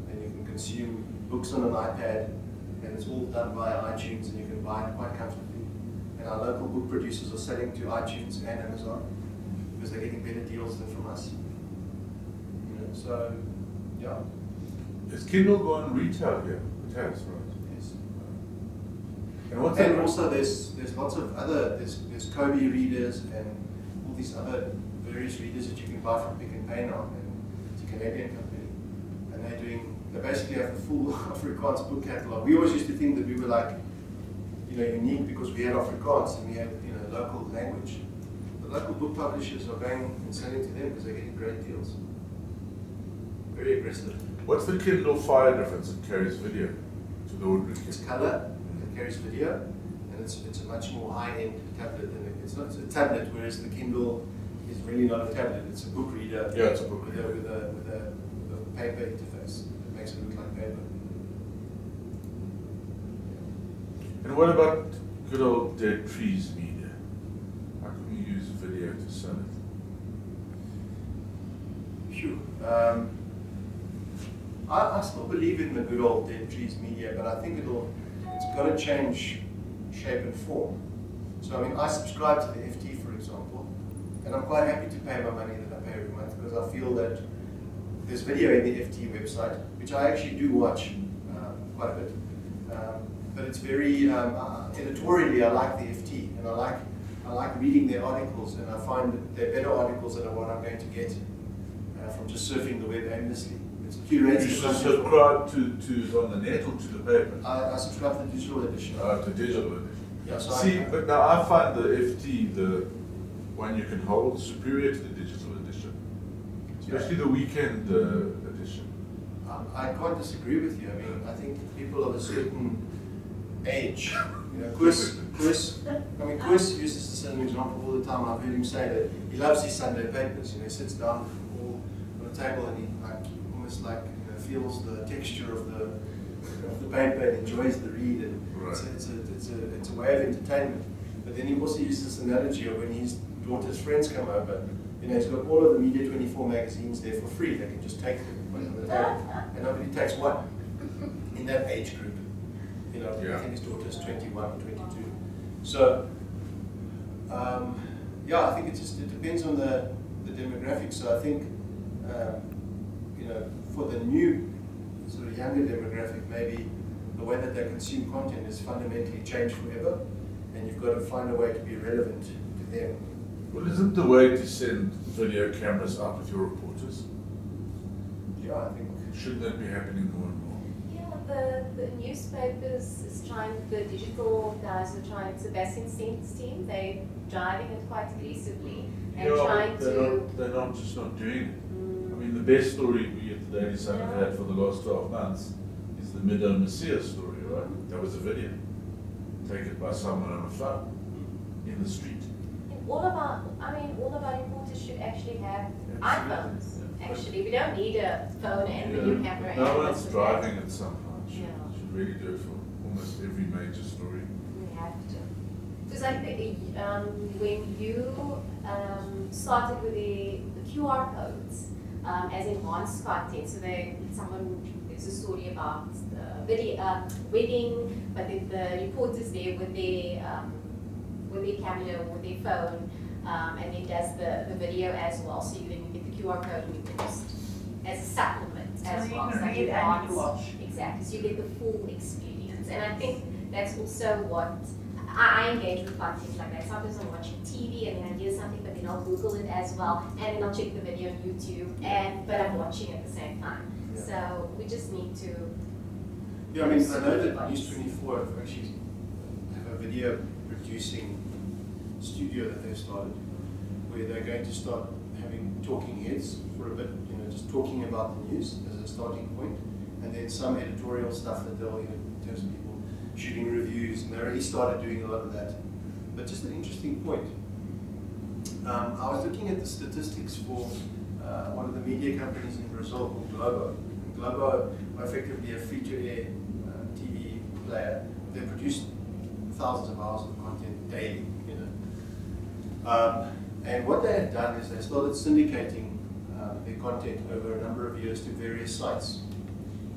Speaker 2: And you can consume books on an iPad, and it's all done via iTunes, and you can buy it quite comfortably. And our local book producers are selling to iTunes and Amazon because they're getting better deals than from us. You know, so yeah.
Speaker 7: Is Kindle going retail here? It has, right?
Speaker 2: Yes.
Speaker 7: And
Speaker 2: also there's lots of other there's Kobe readers and all these other various readers that you can buy from Pick and Pay now, and it's a Canadian company. They basically have a full Afrikaans book catalog. We always used to think that we were like, you know, unique because we had Afrikaans and we had, you know, local language. The local book publishers are going and selling to them because they're getting great deals. Very aggressive.
Speaker 7: What's the Kindle Fire difference? It carries video to the ordinary Kindle.
Speaker 2: It's color, it carries video, and it's a much more high-end tablet than it's not a tablet, whereas the Kindle is really not a tablet. It's a book reader.
Speaker 7: Yeah, it's a book reader
Speaker 2: with a paper interface. Makes it look like paper.
Speaker 7: And what about good old Dead Trees Media? How can we use video to sell it?
Speaker 2: Phew. I still believe in the good old Dead Trees Media, but I think it's got to change shape and form. So I mean, I subscribe to the FT, for example, and I'm quite happy to pay my money that I pay every month because I feel that there's video in the FT website, which I actually do watch quite a bit. But it's very, editorially I like the FT, and I like reading their articles, and I find that they're better articles than what I'm going to get from just surfing the web aimlessly. It's curated.
Speaker 7: You subscribe to on the net or to the paper?
Speaker 2: I subscribe to the digital edition.
Speaker 7: To digital edition.
Speaker 2: Yeah, so
Speaker 7: see, but now I find the FT, the one you can hold, superior to the digital edition. Especially the weekend edition.
Speaker 2: I can't disagree with you. I mean, I think people of a certain age, you know, Chris uses this as an example all the time. I've heard him say that he loves his Sunday papers. You know, he sits down all on a table and he almost feels the texture of the paper and enjoys the read. And right. It's a way of entertainment. But then he also uses this analogy of when his daughter's friends come over. You know, he's got all of the Media 24 magazines there for free. They can just take them on the table, and nobody takes one in that age group. You know, yeah. I think his daughter's 21 or 22. So, yeah, I think it depends on the demographics. So I think, you know, for the new sort of younger demographic, maybe the way that they consume content is fundamentally changed forever, and you've got to find a way to be relevant to them.
Speaker 7: Well, isn't the way to send video cameras out with your reporters?
Speaker 2: Yeah, I think.
Speaker 7: Shouldn't that be happening more and more?
Speaker 8: Yeah, the newspapers is trying, the digital guys are trying, Sebastian's team, they're driving it quite aggressively and trying to...
Speaker 7: They're not just not doing it. I mean, the best story we at the Daily Sun have had for the last 12 months is the Middo Messiah story, right? That was a video taken by someone on a phone in the street.
Speaker 8: And all of our reporters should actually have iPhones. Actually, we don't need a phone and video camera.
Speaker 7: No one's driving it somehow. Should really do it for almost every major story.
Speaker 8: We have to. Because I think when you started with the QR codes as enhanced content, so there's a story about the video wedding, but then the reporters there with their camera or their phone, and then does the video as well. So then you get the QR code and you post as a supplement as well. So you watch. Exactly. So you get the full experience. And I think that's also what I engage with content like that. Sometimes I'm watching TV and then I hear something, but then I'll Google it as well, and then I'll check the video on YouTube, but I'm watching at the same time. Yeah. So we just need to.
Speaker 2: Yeah, I mean, I know that News 24 actually have a video producing studio that they've started, where they're going to start having talking heads for a bit, just talking about the news as a starting point, and then some editorial stuff that they'll, in terms of people shooting reviews, and they already started doing a lot of that. But just an interesting point. I was looking at the statistics for one of the media companies in Brazil called Globo. And Globo are effectively a free-to-air TV player. They produce thousands of hours of content daily. And what they had done is they started syndicating their content over a number of years to various sites.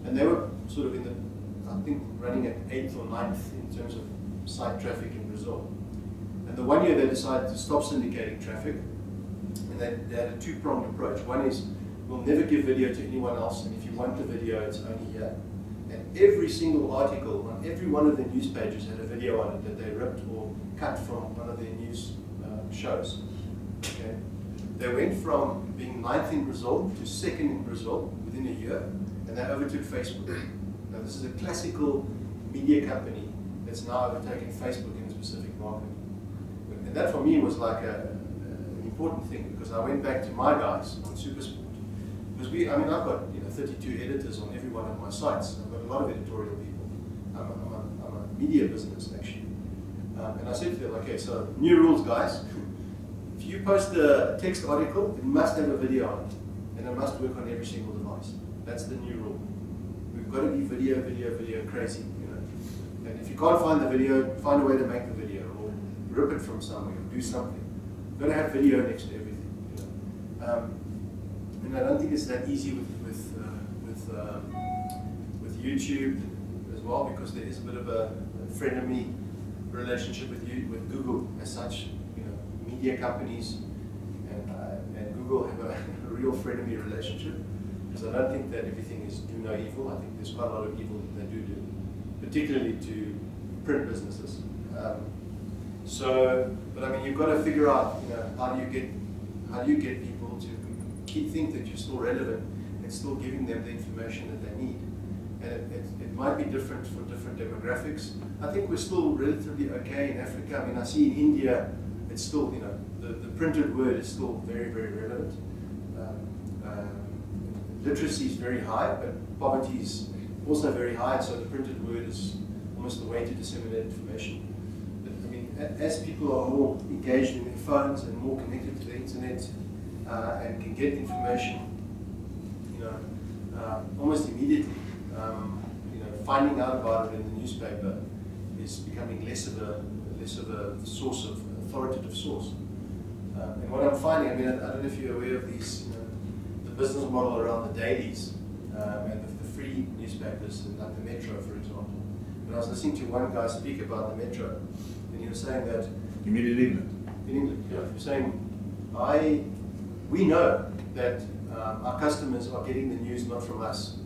Speaker 2: And they were sort of in the, I think, running at 8th or 9th in terms of site traffic in Brazil. And the one year they decided to stop syndicating traffic, and they had a two-pronged approach. One is, we'll never give video to anyone else, and if you want the video, it's only here. And every single article on every one of their news pages had a video on it that they ripped or cut from one of their news shows. Okay. They went from being 9th in Brazil to 2nd in Brazil within a year, and they overtook Facebook. Now this is a classical media company that's now overtaken Facebook in a specific market. And that for me was like an important thing, because I went back to my guys on Supersport. Because I've got 32 editors on every one of my sites. I've got a lot of editorial people. I'm a media business actually. And I said to them, okay, so new rules, guys. If you post a text article, it must have a video on it, and it must work on every single device. That's the new rule. We've got to be video crazy, And if you can't find the video, find a way to make the video, or rip it from somewhere, or do something. You've got to have video next to everything, And I don't think it's that easy with YouTube as well, because there is a bit of a frenemy relationship with Google as such. Media companies and Google have a real frenemy relationship, because I don't think that everything is do no evil. I think there's quite a lot of evil that they do, particularly to print businesses. But I mean, you've got to figure out, how do you get people to think that you're still relevant and still giving them the information that they need. And it might be different for different demographics. I think we're still relatively okay in Africa. I mean, I see in India, it's still, the printed word is still very, very relevant. Literacy is very high, but poverty is also very high, so the printed word is almost the way to disseminate information. But, I mean, as people are more engaged in their phones and more connected to the internet and can get information, almost immediately, finding out about it in the newspaper is becoming less of a source of authoritative source. And what I'm finding, I mean, I don't know if you're aware of these, the business model around the dailies and the free newspapers, like the Metro, for example. And I was listening to one guy speak about the Metro, and he was saying that...
Speaker 7: You mean in England?
Speaker 2: In England, yeah. He was saying, we know that our customers are getting the news not from us.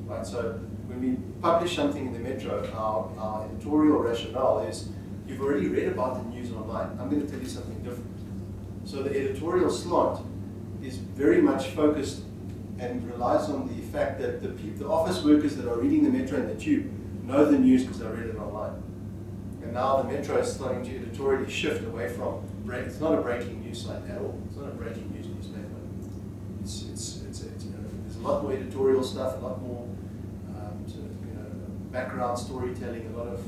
Speaker 2: Right? So when we publish something in the Metro, our editorial rationale is, you've already read about the news online, I'm going to tell you something different. So the editorial slant is very much focused and relies on the fact that the office workers that are reading the Metro and the Tube know the news because they read it online. And now the Metro is starting to editorially shift away from it's not a breaking news site at all. It's not a breaking news newspaper. It's there's a lot more editorial stuff, a lot more sort of, background storytelling, a lot of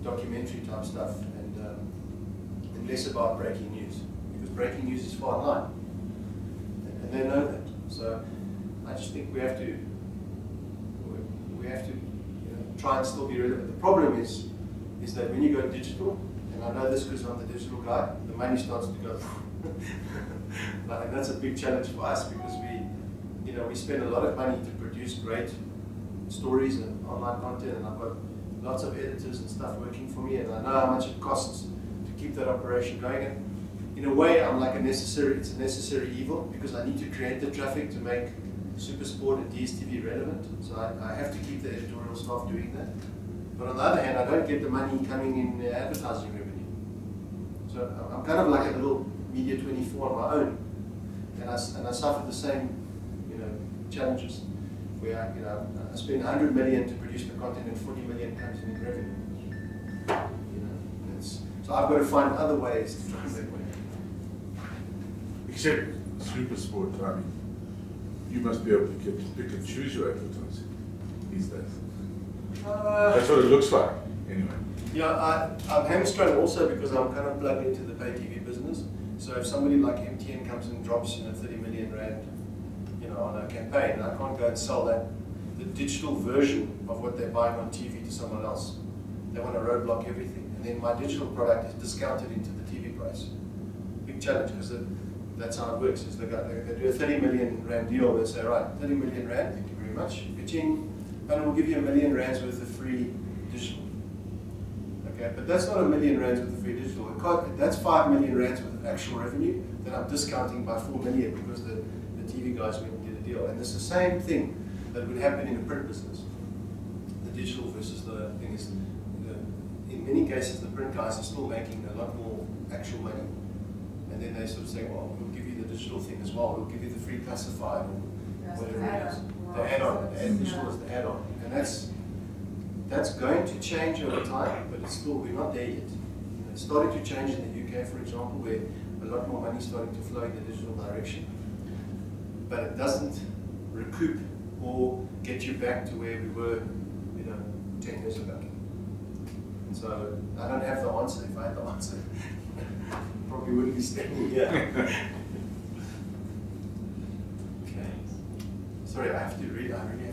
Speaker 2: documentary type stuff, and less about breaking news, because breaking news is far online, and they know that. So I just think we have to try and still be relevant. The problem is that when you go digital, and I know this because I'm the digital guy, the money starts to go. And that's a big challenge for us, because we spend a lot of money to produce great stories and online content, and I've got lots of editors and stuff working for me, and I know how much it costs to keep that operation going. And in a way, I'm like it's a necessary evil, because I need to create the traffic to make SuperSport and DStv relevant. So I have to keep the editorial staff doing that. But on the other hand, I don't get the money coming in advertising revenue. So I'm kind of like a little Media 24 on my own, and I suffer the same challenges, where I spend 100 million to produce the content and 40 million comes in revenue. So I've got to find other ways to try and make money.
Speaker 7: Except SuperSport, I mean, you must be able to pick and choose your advertising these days. That's what it looks like, anyway.
Speaker 2: Yeah, I'm hamstrung also because I'm kind of plugged into the pay TV business. So if somebody like MTN comes and drops 30 million rand, on a campaign, I can't go and sell the digital version of what they're buying on TV to someone else. They want to roadblock everything, and then my digital product is discounted into the TV price. Big challenge, because that's how it works. Is they do a 30 million rand deal. They say, right, 30 million rand, thank you very much, ka-ching, and we'll give you $1 million rands worth of free digital. Okay, but that's not $1 million rands worth of free digital. That's 5 million rands worth of actual revenue that I'm discounting by 4 million because the TV guys went and did a deal. And it's the same thing that would happen in a print business. The digital versus the thing is, in many cases, the print guys are still making a lot more actual money. And then they sort of say, well, we'll give you the digital thing as well. We'll give you the free classified or whatever it is. The add-on. The digital is the add-on. And that's going to change over time, but it's still, we're not there yet. It's starting to change in the UK, for example, where a lot more money is starting to flow in the digital direction. But it doesn't recoup or get you back to where we were, 10 years ago. And so I don't have the answer. If I had the answer, probably wouldn't be standing here. Okay. Sorry, I have to read. I really